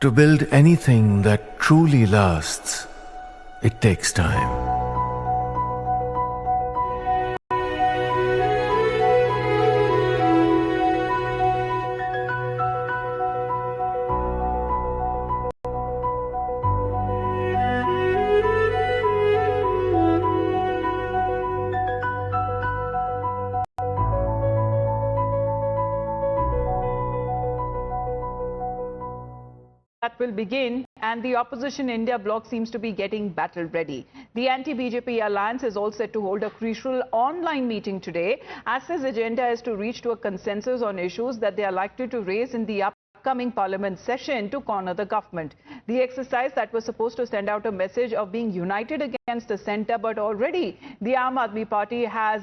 To build anything that truly lasts, it takes time. That will begin, and the opposition India bloc seems to be getting battle ready. The anti-BJP alliance is all set to hold a crucial online meeting today, as its agenda is to reach to a consensus on issues that they are likely to raise in the upcoming parliament session to corner the government. The exercise that was supposed to send out a message of being united against the centre, but already the Aam Aadmi Party has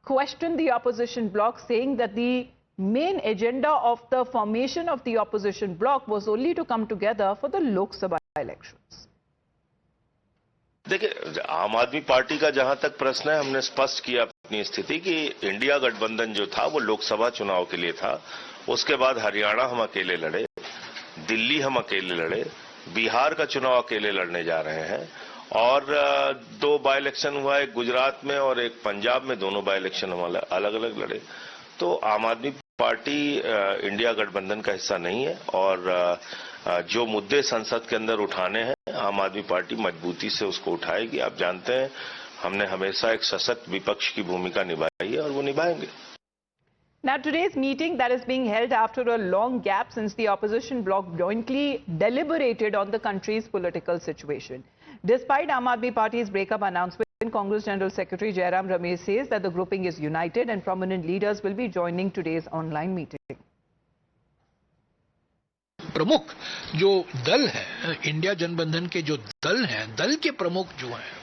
questioned the opposition bloc, saying that the main agenda of the formation of the opposition bloc was only to come together for the Lok Sabha elections. देखिए, आम आदमी party का जहां तक प्रश्न है, हमने स्पष्ट किया अपनी स्थिति कि इंडिया गठबंधन जो था वो लोकसभा चुनाव के लिए था। उसके बाद हरियाणा हम अकेले लड़े, दिल्ली हम अकेले लड़े, बिहार का चुनाव अकेले लड़ने जा रहे हैं और 2 बाई इलेक्शन हुआ, एक गुजरात में और एक पंजाब में। दोनों बाई इलेक्शन हम अलग अलग लड़े। तो आम आदमी पार्टी इंडिया गठबंधन का हिस्सा नहीं है और जो मुद्दे संसद के अंदर उठाने हैं, आम आदमी पार्टी मजबूती से उसको उठाएगी। आप जानते हैं, हमने हमेशा एक सशक्त विपक्ष की भूमिका निभाई है और वो निभाएंगे। Now, today's meeting that is being held after a long gap since the opposition bloc jointly deliberated on the country's political situation. Despite Aam Aadmi Party's breakup announcement, Congress General Secretary Jairam Ramesh says that the grouping is united and prominent leaders will be joining today's online meeting. प्रमुख जो दल है, India जनबंधन के जो दल हैं, दल के प्रमुख जो हैं,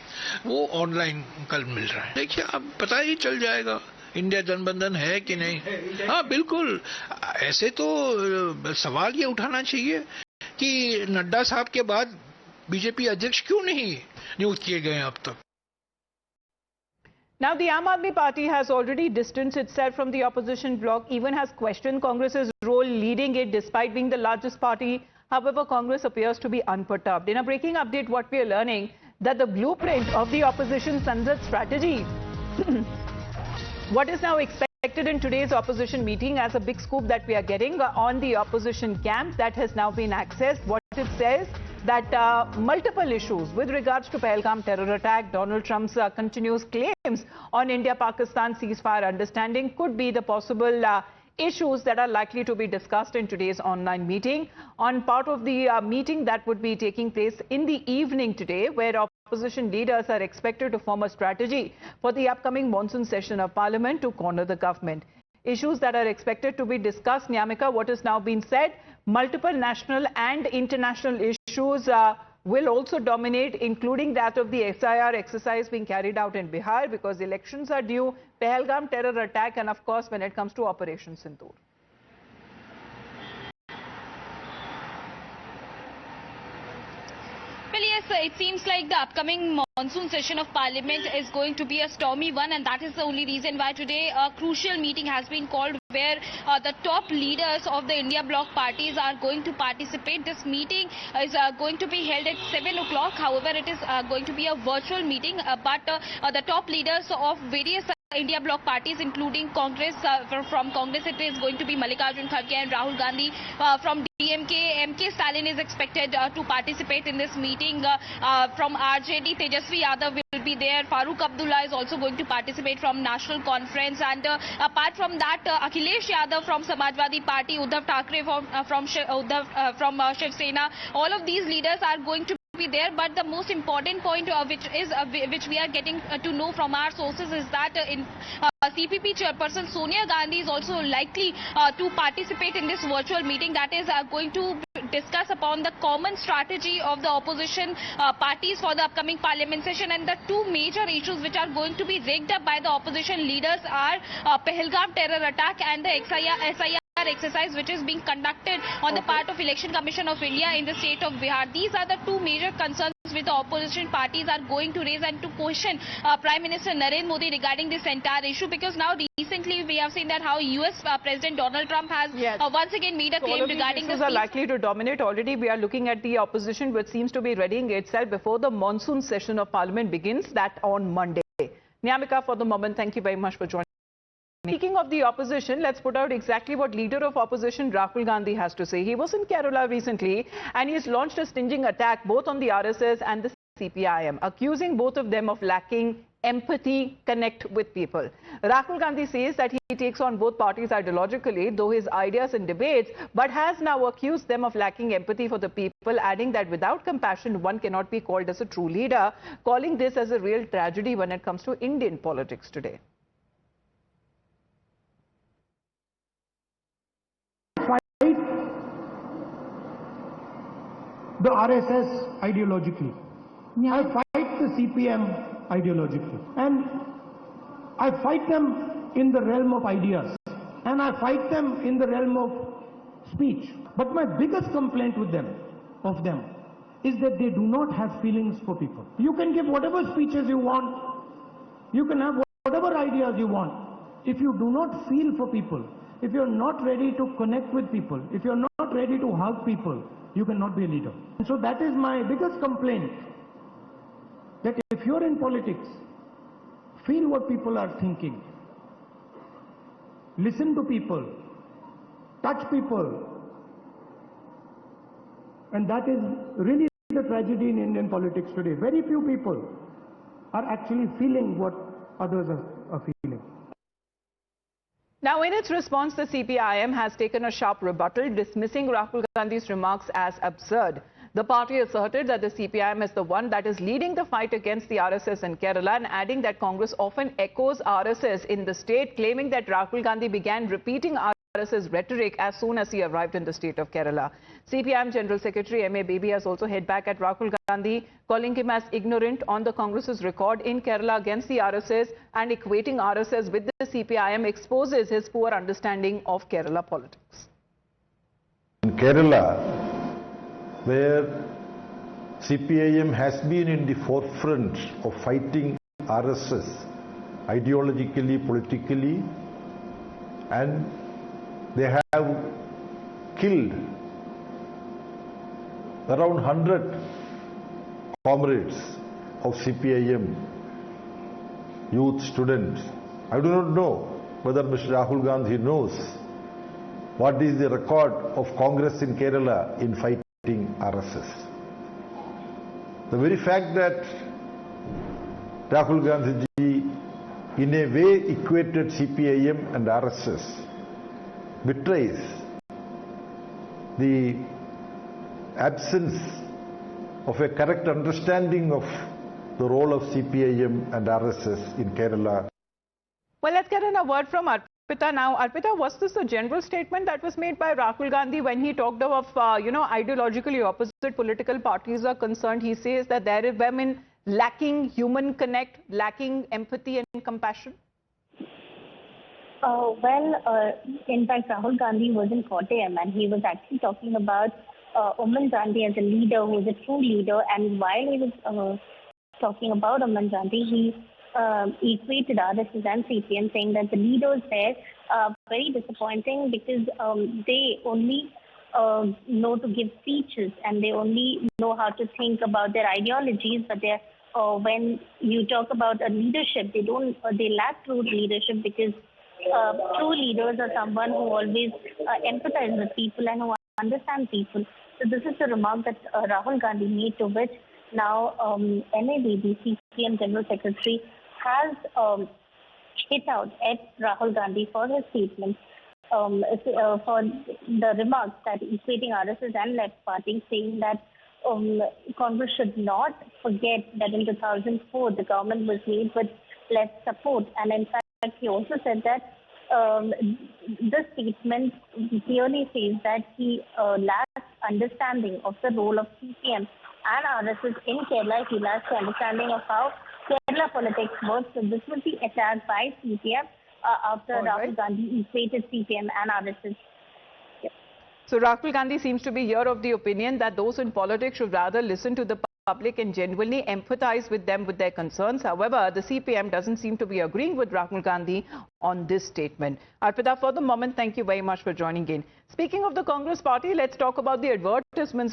वो ऑनलाइन कल मिल रहे हैं। देखिए, अब पता ही चल जाएगा इंडिया जनबंधन है कि नहीं। हाँ, बिल्कुल। ऐसे तो सवाल ये उठाना चाहिए कि नड्डा साहब के बाद बीजेपी अध्यक्ष क्यों नहीं नियुक्त किए गए अब तक। Now, the Aam Aadmi Party has already distanced itself from the opposition bloc, even has questioned Congress's role leading it despite being the largest party. However, Congress appears to be unperturbed. In a breaking update, what we are learning that the blueprint of the opposition Sansad strategy, what is now expected in today's opposition meeting as a big scoop that we are getting on the opposition camp that has now been accessed. What it says that multiple issues with regards to Pahalgam terror attack, Donald Trump's continuous claims on India-Pakistan ceasefire understanding could be the possible issues that are likely to be discussed in today's online meeting. On part of the meeting that would be taking place in the evening today, where opposition leaders are expected to form a strategy for the upcoming monsoon session of Parliament to corner the government. Issues that are expected to be discussed, Nyamika, what has now been said, multiple national and international issues will also dominate, including that of the SIR exercise being carried out in Bihar because elections are due, Pahalgam terror attack, and of course when it comes to Operation Sindoor. Well, yes, it seems like the upcoming monsoon session of Parliament is going to be a stormy one, and that is the only reason why today a crucial meeting has been called where the top leaders of the India bloc parties are going to participate. This meeting is going to be held at 7 o'clock. However, it is going to be a virtual meeting, but the top leaders of various India bloc parties, including Congress, from Congress it is going to be Mallikarjun Kharge and Rahul Gandhi. From DMK, MK Stalin is expected to participate in this meeting. From RJD, Tejasvi Yadav will be there. Farooq Abdullah is also going to participate from National Conference. And apart from that, Akhilesh Yadav from Samajwadi Party, Uddhav Thackeray from Shiv Sena, all of these leaders are going to be there. But the most important point which we are getting to know from our sources is that in CPP chairperson Sonia Gandhi is also likely to participate in this virtual meeting that is going to discuss upon the common strategy of the opposition parties for the upcoming parliament session. And the two major issues which are going to be rigged up by the opposition leaders are Pahalgam terror attack and the SIR exercise which is being conducted on the part of Election Commission of India in the state of Bihar. These are the two major concerns which the opposition parties are going to raise and to question Prime Minister Narendra Modi regarding this entire issue, because now recently we have seen that how US President Donald Trump has once again made a So claim all of regarding these this. issues are likely to dominate. Already we are looking at the opposition, which seems to be readying itself before the monsoon session of Parliament begins, that on Monday. Nyamika, for the moment, thank you very much for joining. Speaking of the opposition, let's put out exactly what leader of opposition Rahul Gandhi has to say. He was in Kerala recently and he has launched a stinging attack both on the RSS and the CPIM, accusing both of them of lacking empathy, connect with people. Rahul Gandhi says that he takes on both parties ideologically, though his ideas and debates, but has now accused them of lacking empathy for the people, adding that without compassion, one cannot be called as a true leader, calling this as a real tragedy when it comes to Indian politics today. The RSS ideologically. I fight the CPM ideologically. And I fight them in the realm of ideas. And I fight them in the realm of speech. But my biggest complaint with them, is that they do not have feelings for people. You can give whatever speeches you want. You can have whatever ideas you want. If you do not feel for people, if you're not ready to connect with people, if you're not ready to hug people, you cannot be a leader. And so that is my biggest complaint, that if you're in politics, feel what people are thinking, listen to people, touch people. And that is really the tragedy in Indian politics today. Very few people are actually feeling what others are feeling. Now, in its response, the CPIM has taken a sharp rebuttal, dismissing Rahul Gandhi's remarks as absurd. The party asserted that the CPIM is the one that is leading the fight against the RSS in Kerala, and adding that Congress often echoes RSS in the state, claiming that Rahul Gandhi began repeating RSS rhetoric as soon as he arrived in the state of Kerala. CPIM General Secretary M.A. Baby has also hit back at Rahul Gandhi, calling him as ignorant on the Congress's record in Kerala against the RSS, and equating RSS with the CPIM exposes his poor understanding of Kerala politics. In Kerala, where CPIM has been in the forefront of fighting RSS ideologically, politically, and they have killed around 100 comrades of CPIM, youth, students. I do not know whether Mr. Rahul Gandhi knows what is the record of Congress in Kerala in fighting RSS. The very fact that Rahul Gandhi in a way equated CPIM and RSS betrays the absence of a correct understanding of the role of CPIM and RSS in Kerala. Well, let's get in a word from Arpita now. Arpita, was this a general statement that was made by Rahul Gandhi when he talked of, ideologically opposite political parties are concerned? He says that there are women lacking human connect, lacking empathy and compassion? In fact, Rahul Gandhi was in Kottayam and he was actually talking about Oommen Chandy as a leader who is a true leader. And while he was talking about Oommen Chandy, he equated RSS and CPM, saying that the leaders there are very disappointing because they only know to give speeches and they only know how to think about their ideologies, but when you talk about a leadership, they lack true leadership, because true leaders are someone who always empathize with people and who understand people. So this is the remark that Rahul Gandhi made, to which now MABB, CPM General Secretary, has hit out at Rahul Gandhi for his statement, for the remarks that equating RSS and left party, saying that Congress should not forget that in 2004 the government was made with less support. And in fact, he also said that this statement clearly says that he lacks understanding of the role of CPM and RSS in Kerala. He lacks the understanding of how Kerala politics works. So this was the attack by CPM after Rahul Gandhi equated CPM and RSS. So Rahul Gandhi seems to be here of the opinion that those in politics should rather listen to the public and genuinely empathize with them with their concerns. However, the CPM doesn't seem to be agreeing with Rahul Gandhi on this statement. Arpita, for the moment, thank you very much for joining in. Speaking of the Congress party, let's talk about the advertisements